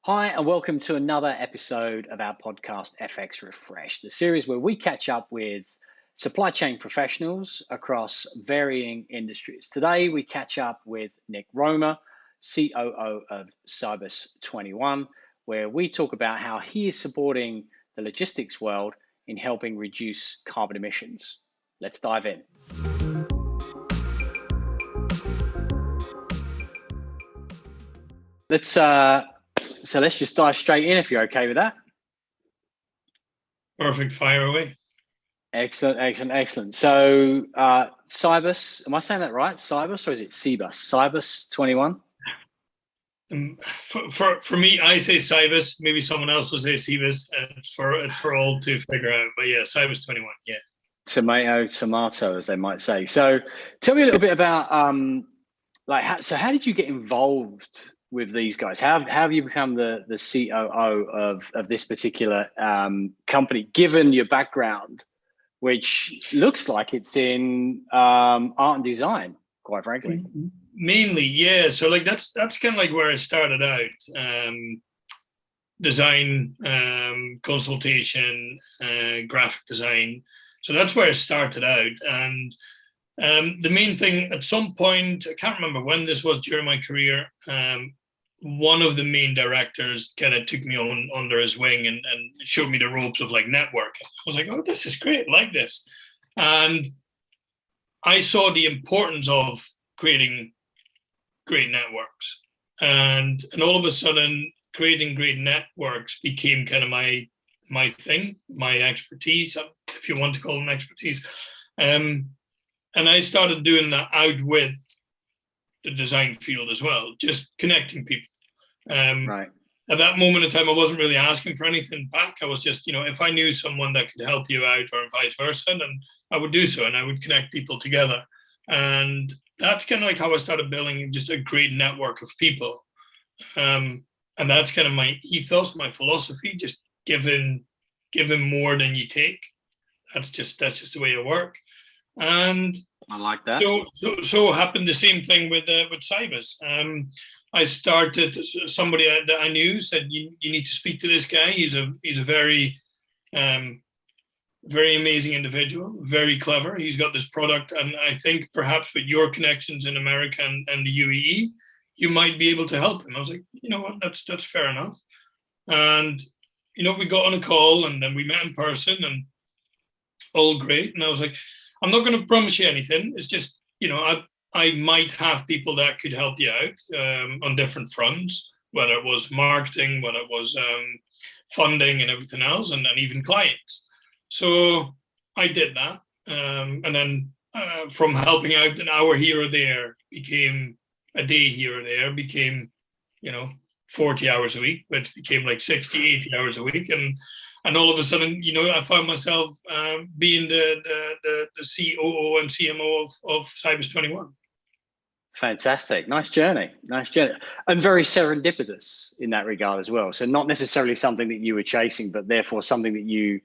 Hi, and welcome to another episode of our podcast, FX Refreshed, the series where we catch up with supply chain professionals across varying industries. Today, we catch up with Nick Roemer, COO of Cybus 21, where we talk about how he is supporting the logistics world in helping reduce carbon emissions. Let's dive in. Let's just dive straight in if you're okay with that. Perfect. Fire away. Excellent. So, Cybus, am I saying that right? Cybus, or is it Cybus? Cybus 21? For me, I say Cybus. Maybe someone else will say Cybus. It's for all to figure out. But yeah, Cybus 21. Yeah. Tomato, as they might say. So, tell me a little bit about how did you get involved with these guys? How have you become the COO of this particular company, given your background, which looks like it's in art and design, quite frankly? Mainly, yeah. So that's kind of like where I started out. Design, consultation, graphic design. So that's where I started out. And the main thing at some point, I can't remember when this was during my career, one of the main directors kind of took me on under his wing and showed me the ropes of like networking. I was like, oh, this is great, I like this. And I saw the importance of creating great networks. And all of a sudden, creating great networks became kind of my thing, my expertise, if you want to call them expertise. And I started doing that out with the design field as well, just connecting people. Right. At that moment in time, I wasn't really asking for anything back. I was just, if I knew someone that could help you out or vice versa, then I would do so and I would connect people together. And that's kind of like how I started building just a great network of people. And that's kind of my ethos, my philosophy, just giving more than you take. That's just the way I work. And I like that. So happened the same thing with Cybus. I started. Somebody that I knew said, "You need to speak to this guy. He's a very, very amazing individual. Very clever. He's got this product, and I think perhaps with your connections in America and the UAE, you might be able to help him." I was like, you know what, that's fair enough. And we got on a call, and then we met in person, and all great. And I was like, I'm not going to promise you anything. It's just, I might have people that could help you out on different fronts, whether it was marketing, whether it was funding and everything else, and even clients. So I did that. And then from helping out an hour here or there became a day here or there, became, 40 hours a week, which became like 60, 80 hours a week. And all of a sudden, I found myself being the COO and CMO of Cybus 21. Fantastic. Nice journey. And very serendipitous in that regard as well. So not necessarily something that you were chasing, but therefore something that you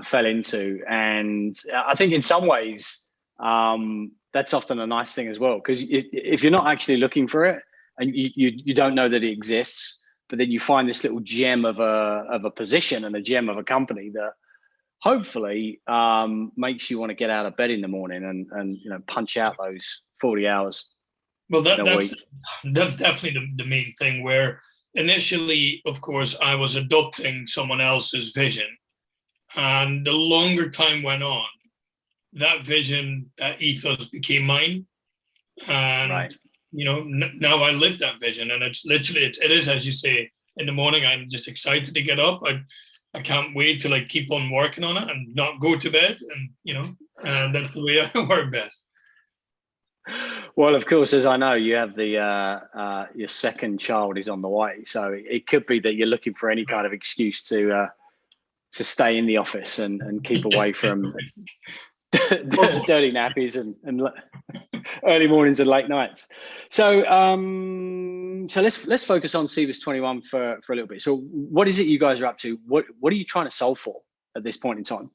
fell into. And I think in some ways, that's often a nice thing as well, because if you're not actually looking for it and you don't know that it exists, but then you find this little gem of a position and a gem of a company that hopefully makes you want to get out of bed in the morning and punch out those 40 hours. Well, that's definitely the main thing, where initially, of course, I was adopting someone else's vision. And the longer time went on, that vision, that ethos became mine. And, right. Now I live that vision. And it's literally, it is, as you say, in the morning, I'm just excited to get up. I can't wait to keep on working on it and not go to bed. And, that's the way I work best. Well, of course, as I know, you have your second child is on the way, so it could be that you're looking for any kind of excuse to stay in the office and keep away from dirty nappies and early mornings and late nights. So let's focus on Cybus 21 for a little bit. So what is it you guys are up to? What are you trying to solve for at this point in time?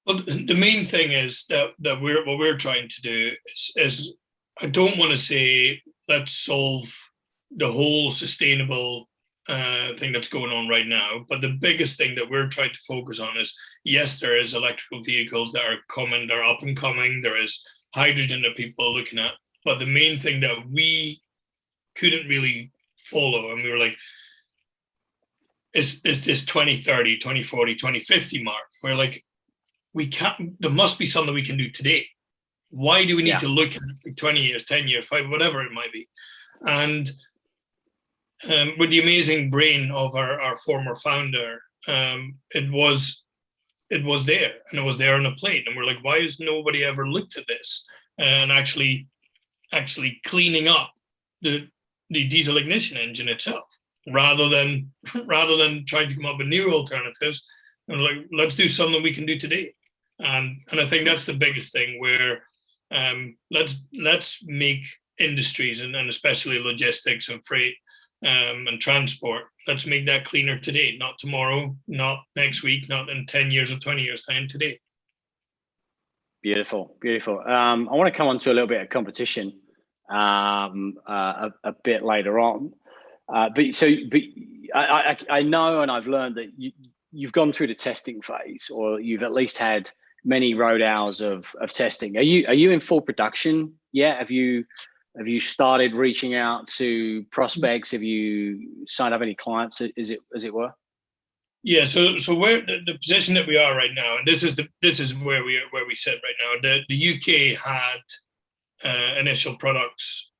Well, the main thing is that what we're trying to do is I don't want to say let's solve the whole sustainable thing that's going on right now. But the biggest thing that we're trying to focus on is, yes, there is electrical vehicles that are coming, they're up and coming. There is hydrogen that people are looking at. But the main thing that we couldn't really follow, and we were like, is this 2030, 2040, 2050 mark. We're like, there must be something we can do today. Why do we need to look at like 20 years, 10 years, 5, whatever it might be? And with the amazing brain of our former founder, it was there, and it was there on a plate. And we're like, why has nobody ever looked at this and actually cleaning up the diesel ignition engine itself, rather than trying to come up with new alternatives? And like, let's do something we can do today. And I think that's the biggest thing, where let's make industries, and especially logistics and freight and transport, let's make that cleaner today, not tomorrow, not next week, not in 10 years or 20 years time, today. Beautiful. I want to come on to a little bit of competition a bit later on. But I know, and I've learned that you've gone through the testing phase, or you've at least had many road hours of testing. Are you in full production yet? Have you started reaching out to prospects? Have you signed up any clients, as it were? Yeah, so we're the position that we are right now, and this is where we sit right now. The UK had initial products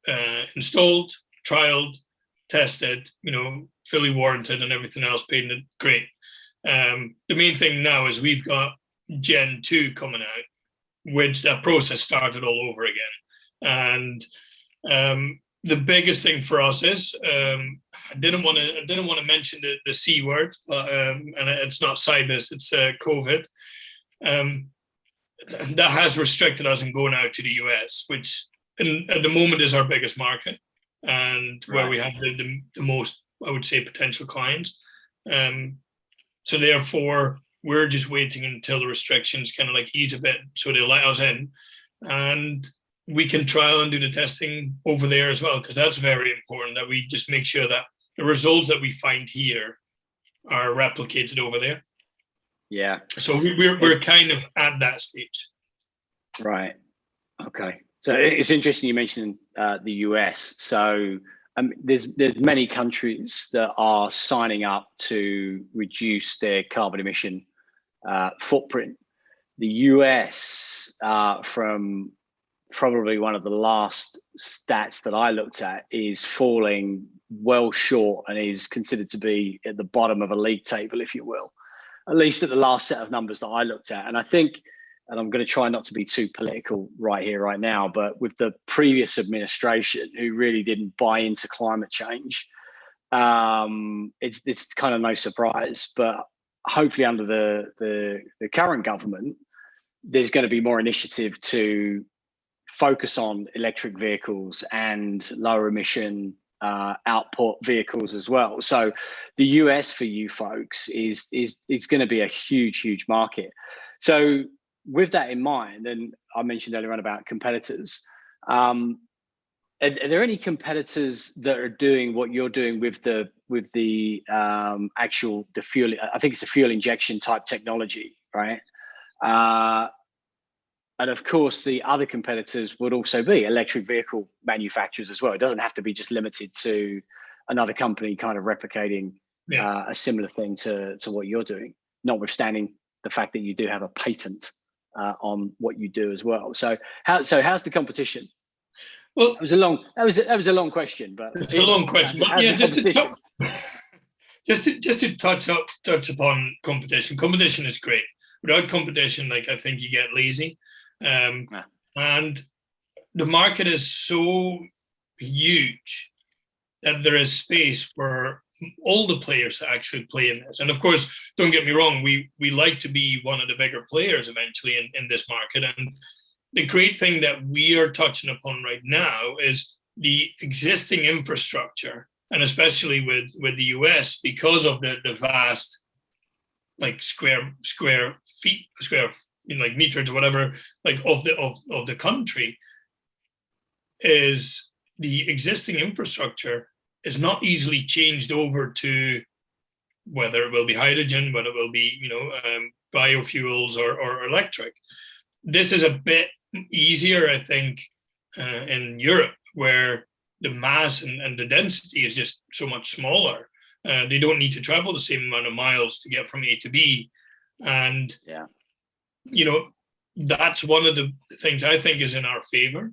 installed, trialed, tested, fully warranted, and everything else painted great. The main thing now is we've got Gen 2 coming out, which that process started all over again. And the biggest thing for us is, I didn't want to mention the C word, but and it's not Cybus, it's COVID. That has restricted us in going out to the US, which at the moment is our biggest market, and where we have the most, I would say, potential clients. So therefore, we're just waiting until the restrictions kind of like ease a bit, so they let us in, and we can trial and do the testing over there as well, because that's very important, that we just make sure that the results that we find here are replicated over there. Yeah. So we're kind of at that stage. Right. Okay. So it's interesting you mentioned the US. So there's many countries that are signing up to reduce their carbon emission footprint. The US, from probably one of the last stats that I looked at, is falling well short and is considered to be at the bottom of a league table, if you will, at least at the last set of numbers that I looked at. And I think, and I'm going to try not to be too political right now, but with the previous administration, who really didn't buy into climate change, it's kind of no surprise. But hopefully under the current government, there's going to be more initiative to focus on electric vehicles and lower emission output vehicles as well. So the US for you folks is going to be a huge market. So with that in mind, and I mentioned earlier on about competitors, are there any competitors that are doing what you're doing with the fuel? I think it's a fuel injection type technology, right? And of course, the other competitors would also be electric vehicle manufacturers as well. It doesn't have to be just limited to another company kind of replicating a similar thing to what you're doing, notwithstanding the fact that you do have a patent on what you do as well. So how's the competition? Well, that was a long question, but it's a long question. But yeah, just to touch upon competition. Competition is great. Without competition, like, I think you get lazy. And the market is so huge that there is space for all the players to actually play in this. And of course, don't get me wrong, we like to be one of the bigger players eventually in this market. And the great thing that we are touching upon right now is the existing infrastructure, and especially with the US, because of the vast, like, square feet, like meters or whatever, like of the country, is the existing infrastructure is not easily changed over to whether it will be hydrogen, whether it will be, biofuels or electric. This is a bit easier, I think, in Europe, where the mass and the density is just so much smaller. They don't need to travel the same amount of miles to get from A to B. And, that's one of the things I think is in our favor.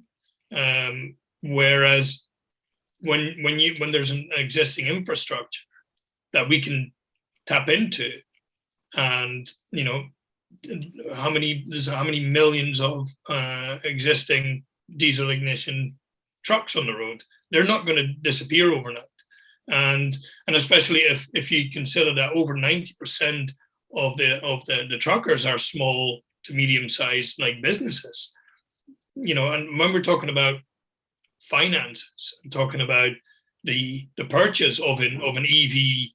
Whereas when there's an existing infrastructure that we can tap into, and how many millions of existing diesel ignition trucks on the road, they're not going to disappear overnight. And especially if you consider that over 90% of the truckers are small to medium sized like businesses, and when we're talking about finances, I'm talking about the purchase of an EV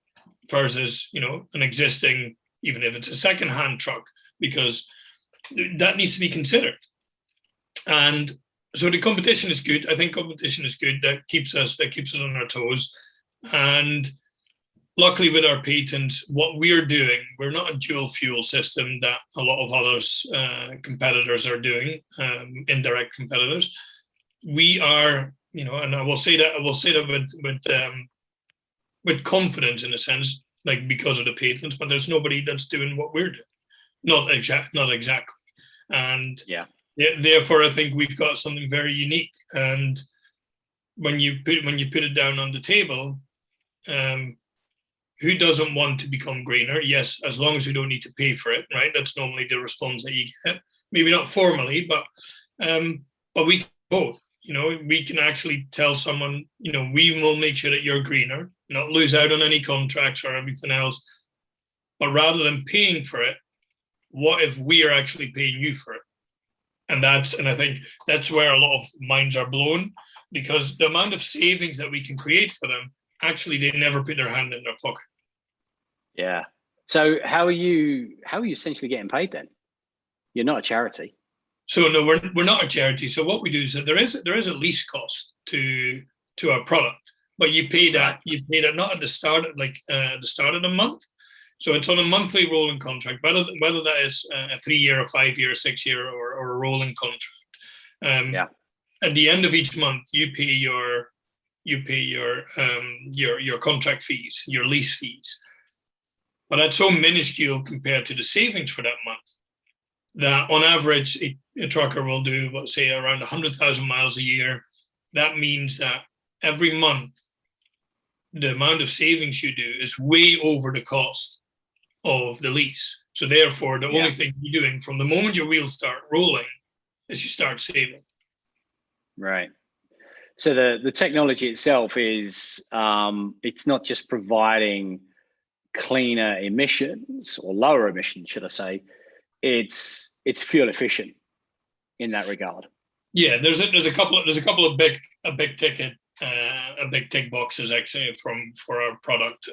versus an existing, even if it's a second-hand truck, because that needs to be considered. And so the competition is good. I think competition is good. That keeps us on our toes. And luckily with our patents, what we're doing, we're not a dual fuel system that a lot of others competitors are doing, indirect competitors. We are, and I will say that with confidence in a sense, like because of the patents, but there's nobody that's doing what we're doing. Not exactly. And therefore I think we've got something very unique. And when you put it down on the table, who doesn't want to become greener? Yes, as long as we don't need to pay for it, right? That's normally the response that you get. Maybe not formally, but we both. We can actually tell someone, we will make sure that you're greener, not lose out on any contracts or everything else. But rather than paying for it, what if we are actually paying you for it? And I think that's where a lot of minds are blown, because the amount of savings that we can create for them, actually, they never put their hand in their pocket. Yeah. So how are you essentially getting paid then? You're not a charity. So no, we're not a charity. So what we do is that there is a lease cost to our product, but you pay that not at the start, the start of the month. So it's on a monthly rolling contract, whether that is a 3-year, a 5-year, a 6-year, or a rolling contract. At the end of each month, you pay your contract fees, your lease fees. But that's so minuscule compared to the savings for that month that on average, a trucker will do, say, around 100,000 miles a year. That means that every month, the amount of savings you do is way over the cost of the lease. So therefore, the only thing you're doing from the moment your wheels start rolling is you start saving. Right. So the technology itself is, it's not just providing cleaner emissions or lower emissions, should I say? It's fuel efficient in that regard. Yeah, there's a couple of big tick boxes actually for our product.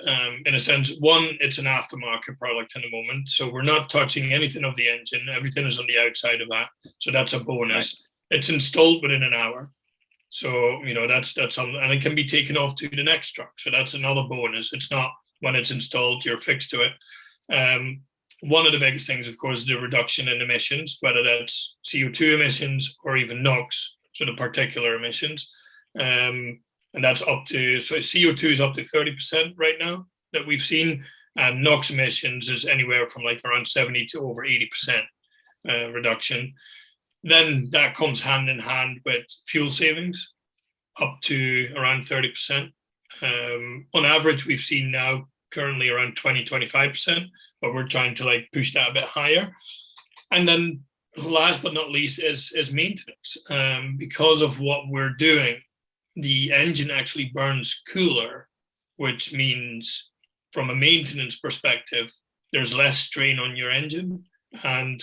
In a sense, one, it's an aftermarket product in the moment, so we're not touching anything of the engine. Everything is on the outside of that, so that's a bonus. Right. It's installed within an hour, so that's something, and it can be taken off to the next truck. So that's another bonus. It's not when it's installed you're fixed to it. One of the biggest things, of course, is the reduction in emissions, whether that's CO2 emissions or even NOx, so the particular emissions. And that's so CO2 is up to 30% right now that we've seen, and NOx emissions is anywhere from around 70 to over 80% reduction. Then that comes hand in hand with fuel savings, up to around 30%. On average, we've seen now currently around 20-25%, but we're trying to push that a bit higher. And then last but not least is maintenance. Because of what we're doing, the engine actually burns cooler, which means from a maintenance perspective, there's less strain on your engine. And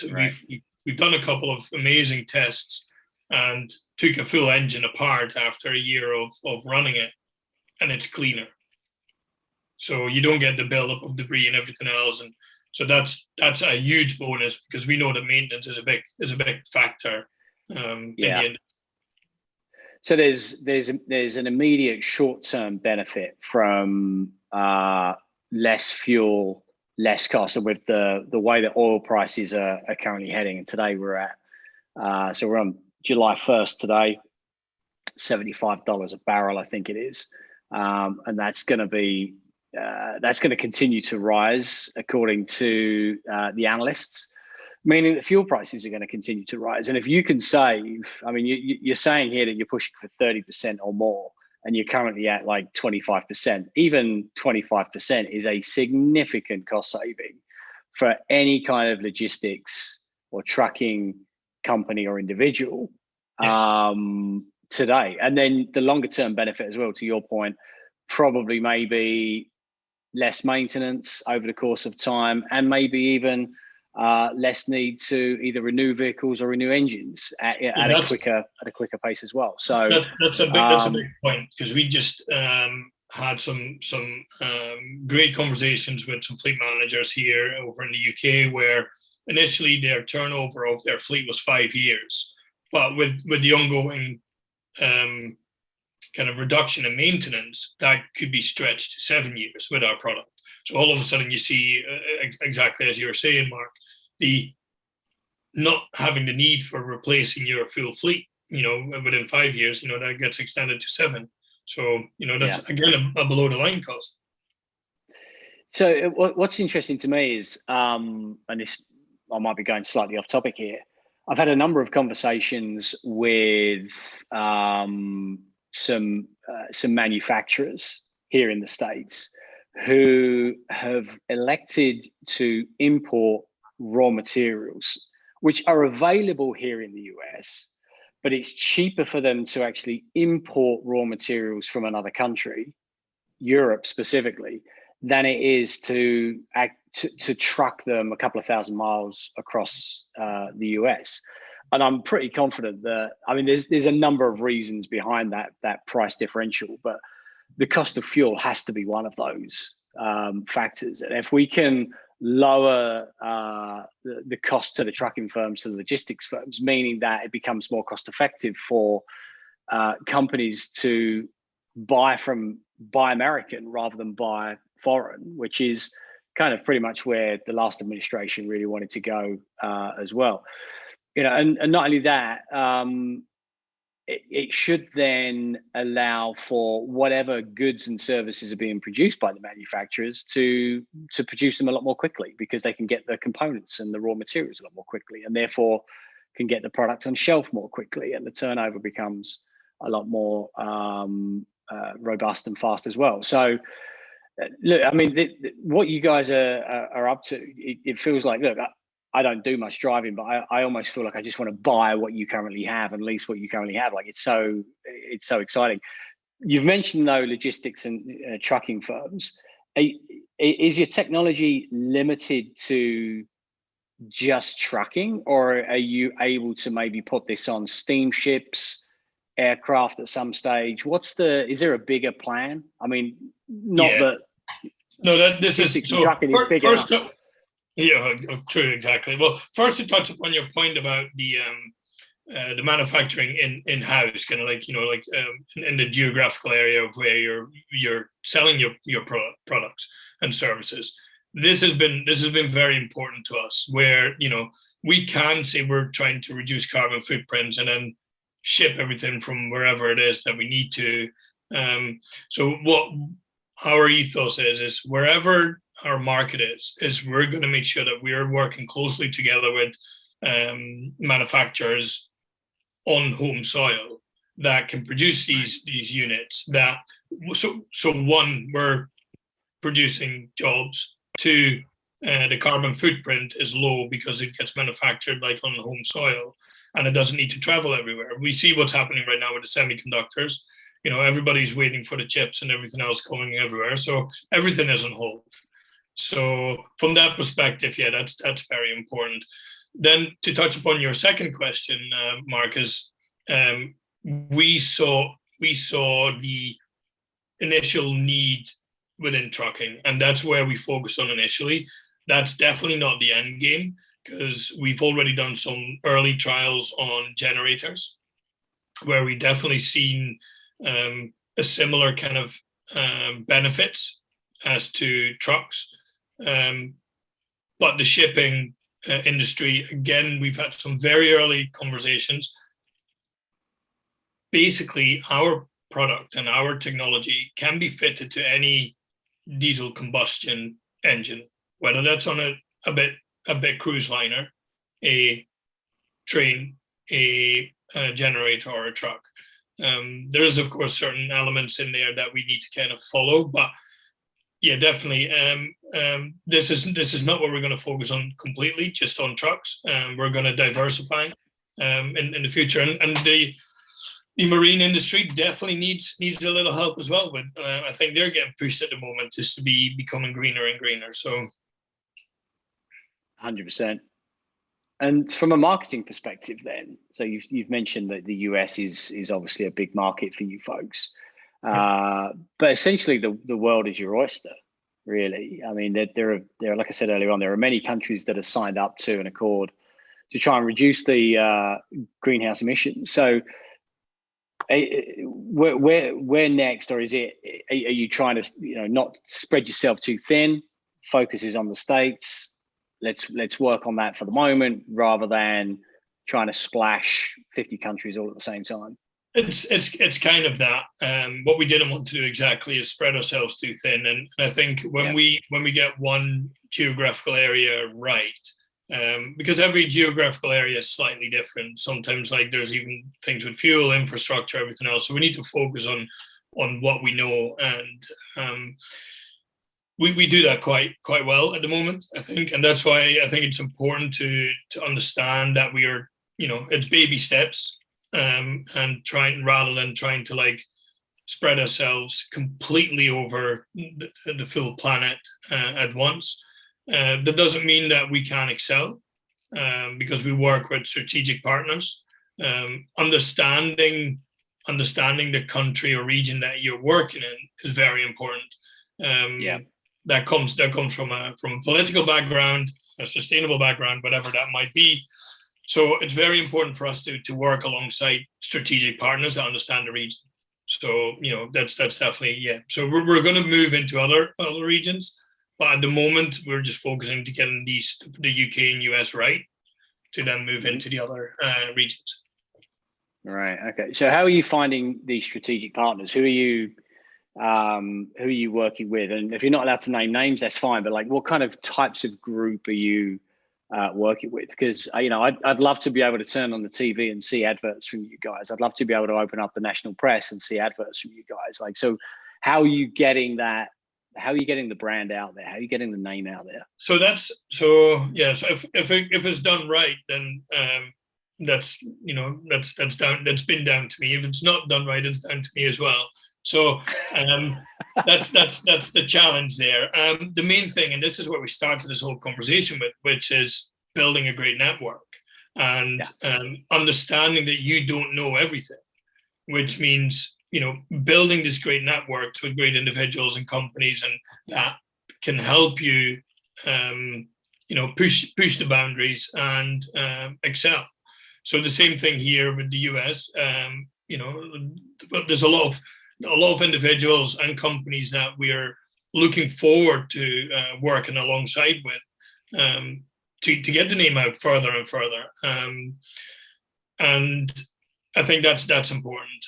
we've done a couple of amazing tests and took a full engine apart after a year of running it, and it's cleaner. So you don't get the buildup of debris and everything else. And so that's a huge bonus, because we know that maintenance is a big factor in the industry. So there's an immediate short-term benefit from less fuel, less cost, and with the way that oil prices are currently heading. And today we're at so we're on July 1st today, $75 a barrel, I think it is, and that's going to continue to rise according to the analysts, meaning that fuel prices are going to continue to rise. And if you can save, I mean, you're saying here that you're pushing for 30% or more, and you're currently at like 25%. Even 25% is a significant cost saving for any kind of logistics or trucking company or individual. Yes. Today. And then the longer term benefit as well, to your point, probably maybe less maintenance over the course of time, and maybe even less need to either renew vehicles or renew engines at a quicker pace as well. So that's a big point, because we just had some great conversations with some fleet managers here over in the UK, where initially their turnover of their fleet was 5 years, but with the ongoing kind of reduction in maintenance, that could be stretched to 7 years with our product. So all of a sudden you see, exactly as you were saying, Mark, the not having the need for replacing your full fleet, within 5 years, that gets extended to 7. So, that's again a below the line cost. So what's interesting to me is, and this, I might be going slightly off topic here, I've had a number of conversations with some manufacturers here in the States who have elected to import raw materials, which are available here in the US, but it's cheaper for them to actually import raw materials from another country, Europe specifically, than it is to truck them a couple of thousand miles across the US. And I'm pretty confident that, I mean, there's a number of reasons behind that price differential, but the cost of fuel has to be one of those factors. And if we can lower the cost to the trucking firms, to the logistics firms, meaning that it becomes more cost effective for companies to buy American rather than buy foreign, which is kind of pretty much where the last administration really wanted to go as well. And not only that, it should then allow for whatever goods and services are being produced by the manufacturers to produce them a lot more quickly, because they can get the components and the raw materials a lot more quickly, and therefore can get the product on shelf more quickly, and the turnover becomes a lot more robust and fast as well. So look, I mean, what you guys are up to, it feels like, look, I don't do much driving, but I almost feel like I just want to buy what you currently have and lease what you currently have. Like, it's so exciting. You've mentioned though logistics and trucking firms. Is your technology limited to just trucking, or are you able to maybe put this on steamships, aircraft at some stage? Is there a bigger plan? I mean, this is so trucking is big enough. Yeah, true, exactly. Well, first to touch upon your point about the manufacturing in house, kind of like in the geographical area of where you're selling your products and services. This has been very important to us, where we can say we're trying to reduce carbon footprints and then ship everything from wherever it is that we need to. So what our ethos is wherever our market is we're going to make sure that we're working closely together with manufacturers on home soil that can produce these units. That so one, we're producing jobs. Two, the carbon footprint is low because it gets manufactured like on the home soil, and it doesn't need to travel everywhere. We see what's happening right now with the semiconductors. Everybody's waiting for the chips and everything else going everywhere. So everything is on hold. So from that perspective, yeah, that's very important. Then to touch upon your second question, Marcus, we saw the initial need within trucking, and that's where we focused on initially. That's definitely not the end game, because we've already done some early trials on generators. where we definitely seen a similar kind of benefits as to trucks. But the shipping industry, again, we've had some very early conversations. Basically, our product and our technology can be fitted to any diesel combustion engine, whether that's on a big cruise liner, a train, a generator, or a truck. There is, of course, certain elements in there that we need to kind of follow, but yeah, definitely. This is not what we're going to focus on completely, just on trucks. We're going to diversify in the future, and the marine industry definitely needs a little help as well. But I think they're getting pushed at the moment just to be becoming greener and greener. So, 100%. And from a marketing perspective, then, so you've mentioned that the US is obviously a big market for you folks, but essentially the world is your oyster, really. I mean, there are, like I said earlier on, there are many countries that have signed up to an accord to try and reduce the greenhouse emissions. So, where next, or are you trying to not spread yourself too thin? Focus is on the States. Let's work on that for the moment, rather than trying to splash 50 countries all at the same time. It's kind of that. What we didn't want to do exactly is spread ourselves too thin. And I think when we get one geographical area right, because every geographical area is slightly different. Sometimes, like, there's even things with fuel, infrastructure, everything else. So we need to focus on what we know, and we do that quite well at the moment, I think. And that's why I think it's important to understand that we are, it's baby steps, and rather than trying to like spread ourselves completely over the full planet at once. That doesn't mean that we can't excel, because we work with strategic partners. Understanding the country or region that you're working in is very important. That comes from a political background, a sustainable background, whatever that might be. So it's very important for us to work alongside strategic partners that understand the region. So that's definitely So we're going to move into other regions. But at the moment, we're just focusing to getting the UK and US right, to then move into the other regions. Right. Okay. So how are you finding these strategic partners? Who are you working with? And if you're not allowed to name names, that's fine. But like, what kind of types of group are you working with? Because I'd love to be able to turn on the TV and see adverts from you guys. I'd love to be able to open up the national press and see adverts from you guys. Like, so how are you getting that? How are you getting the brand out there? How are you getting the name out there? So So if it's done right, then that's been down to me. If it's not done right, it's down to me as well. So that's the challenge there. The main thing, and this is what we started this whole conversation with, which is building a great network and understanding that you don't know everything, which means building this great network with great individuals and companies, and that can help you, push the boundaries and excel. So the same thing here with the US. There's a lot of individuals and companies that we are looking forward to working alongside with, to get the name out further and further. And I think that's important.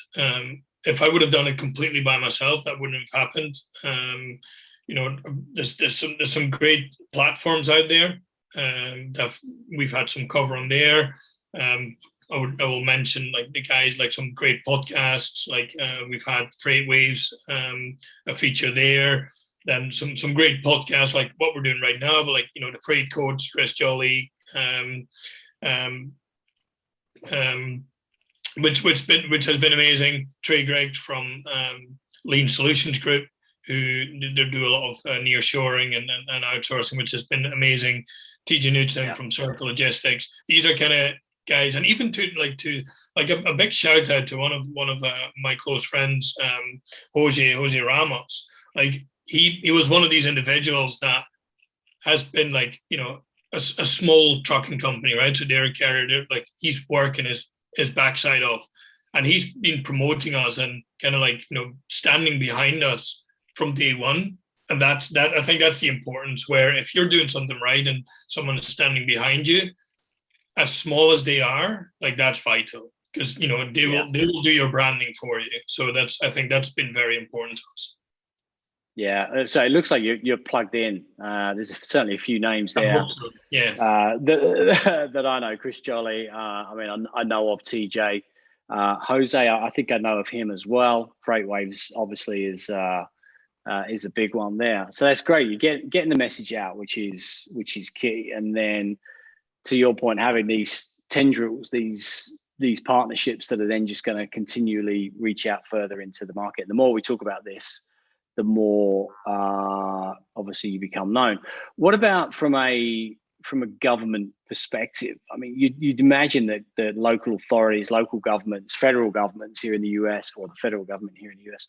If I would have done it completely by myself, that wouldn't have happened. There's some great platforms out there that we've had some cover on there. I will mention like the guys, like some great podcasts, like we've had Freight Waves, a feature there. Then some great podcasts like what we're doing right now, but like the Freight Coach, Chris Jolly, which has been amazing. Trey Gregg from Lean Solutions Group, who do a lot of nearshoring and outsourcing, which has been amazing. TJ Knudsen from Circle Logistics. These are kind of guys, and even to a big shout out to one of my close friends, Jose Ramos. Like he was one of these individuals that has been like a small trucking company, right? So Derek Carrier, like he's working his backside off, and he's been promoting us and kind of like, standing behind us from day one. And I think that's the importance, where if you're doing something right and someone is standing behind you, as small as they are, like, that's vital, because they will do your branding for you. So I think that's been very important to us. Yeah, so it looks like you're plugged in. There's certainly a few names there. I hope so. Yeah. That I know. Chris Jolly. I know of TJ. Jose, I think I know of him as well. Freightwaves obviously is a big one there. So that's great. You're getting the message out, which is key. And then, to your point, having these tendrils, these partnerships that are then just going to continually reach out further into the market. And the more we talk about this, the more obviously you become known. What about from a government perspective? I mean, you'd imagine that the local authorities, local governments, federal governments here in the US, or the federal government here in the US,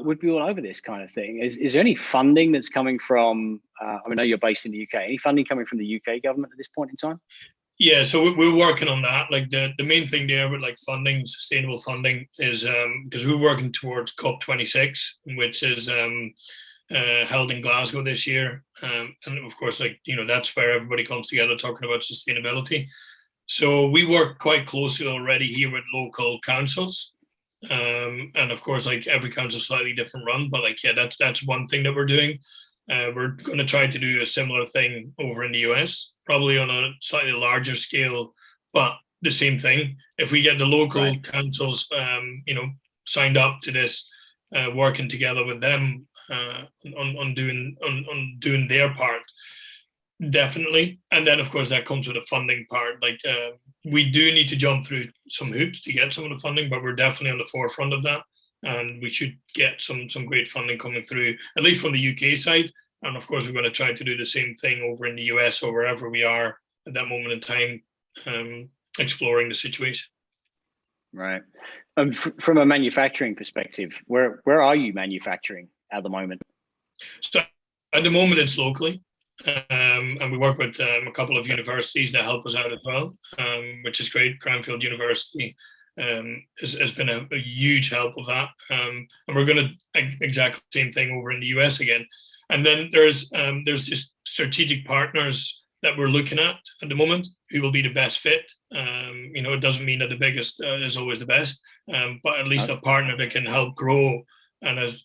would be all over this kind of thing. Is there any funding that's coming from, I know you're based in the UK, any funding coming from the UK government at this point in time? Yeah, so we're working on that. Like, the main thing there with like funding, sustainable funding, is because we're working towards COP26, which is held in Glasgow this year. And of course, like, that's where everybody comes together talking about sustainability. So we work quite closely already here with local councils. And of course, like, every council is slightly different run, but like, yeah, that's one thing that we're doing. We're going to try to do a similar thing over in the US, probably on a slightly larger scale, but the same thing. If we get the local councils, signed up to this, working together with them on doing their part, definitely. And then, of course, that comes with a funding part. Like, we do need to jump through some hoops to get some of the funding, but we're definitely on the forefront of that. And we should get some great funding coming through, at least from the UK side. And of course, we're going to try to do the same thing over in the US, or wherever we are at that moment in time, exploring the situation. Right. From a manufacturing perspective, where are you manufacturing at the moment? So at the moment, it's locally. And we work with a couple of universities that help us out as well, which is great. Cranfield University has been a huge help of that. And we're going to exactly the same thing over in the US again. And then there's just strategic partners that we're looking at the moment who will be the best fit. It doesn't mean that the biggest is always the best, but at least a partner that can help grow. And at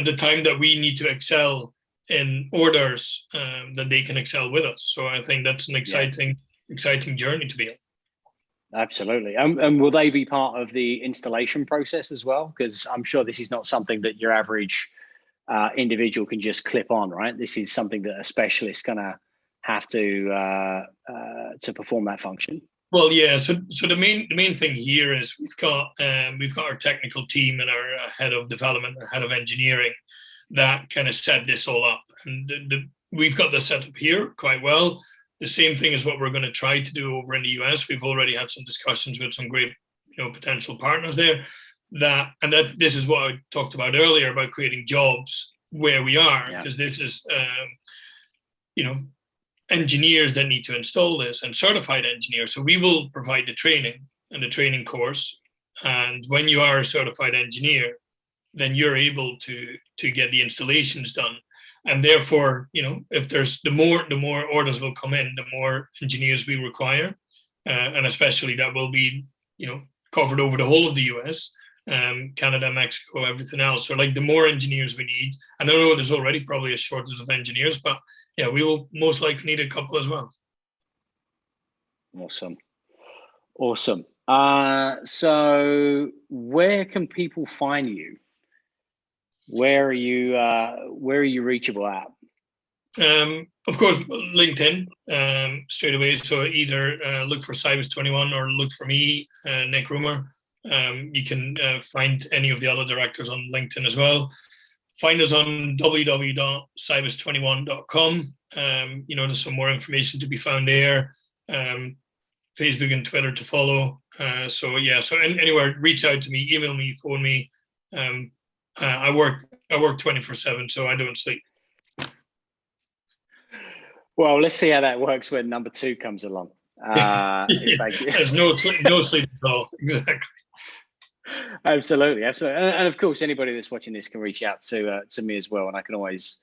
the time that we need to excel in orders, that they can excel with us. So I think that's an exciting journey to be on. Absolutely. And will they be part of the installation process as well? Because I'm sure this is not something that your average individual can just clip on, right? This is something that a specialist going to have to perform that function. Well, yeah. So the main thing here is we've got our technical team and our head of development, our head of engineering, that kind of set this all up, and we've got the setup here quite well. The same thing is what we're going to try to do over in the US. We've already had some discussions with some great, potential partners there. That this is what I talked about earlier about creating jobs where we are, because this is, engineers that need to install this, and certified engineers. So we will provide the training and the training course. And when you are a certified engineer, then you're able to get the installations done. And therefore, if there's the more orders will come in, the more engineers we require, and especially that will be covered over the whole of the US, Canada, Mexico, everything else. So like, the more engineers we need, I know there's already probably a shortage of engineers, but yeah, we will most likely need a couple as well. Awesome. So where can people find you? Where are you reachable at? Of course, LinkedIn, straight away. So either look for Cybus 21 or look for me, Nick Roemer. You can find any of the other directors on LinkedIn as well. Find us on www.cybus21.com. There's some more information to be found there. Facebook and Twitter to follow. So anywhere, reach out to me, email me, phone me. I work 24/7, so I don't sleep. Well, let's see how that works when number 2 comes along. In fact, there's no sleep at all. Exactly. Absolutely, and of course, anybody that's watching this can reach out to me as well, and I can always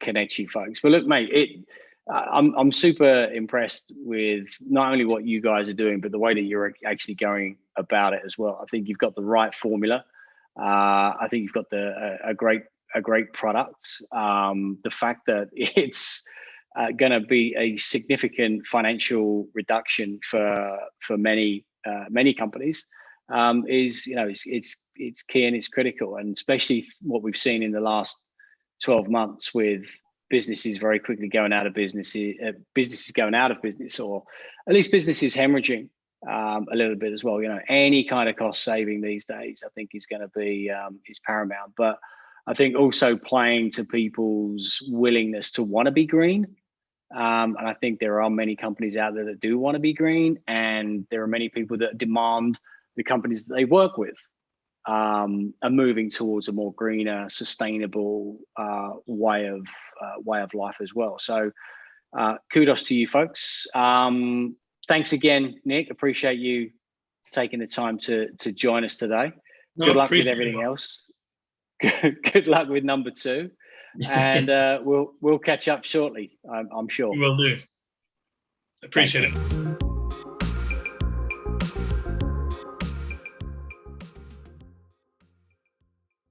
connect you folks. But look, mate, I'm super impressed with not only what you guys are doing, but the way that you're actually going about it as well. I think you've got the right formula. I think you've got a great product. The fact that it's going to be a significant financial reduction for many companies is, it's key and it's critical, and especially what we've seen in the last 12 months with businesses very quickly going out of business, businesses going out of business, or at least businesses hemorrhaging a little bit as well. Any kind of cost saving these days, I think, is going to be is paramount. But I think also playing to people's willingness to want to be green. And I think there are many companies out there that do want to be green, and there are many people that demand the companies that they work with are moving towards a more greener, sustainable way of life as well. So kudos to you folks. Thanks again, Nick. Appreciate you taking the time to join us today. No, good luck with everything else. Good luck with number 2, and we'll catch up shortly. I'm sure. Will do. Appreciate it.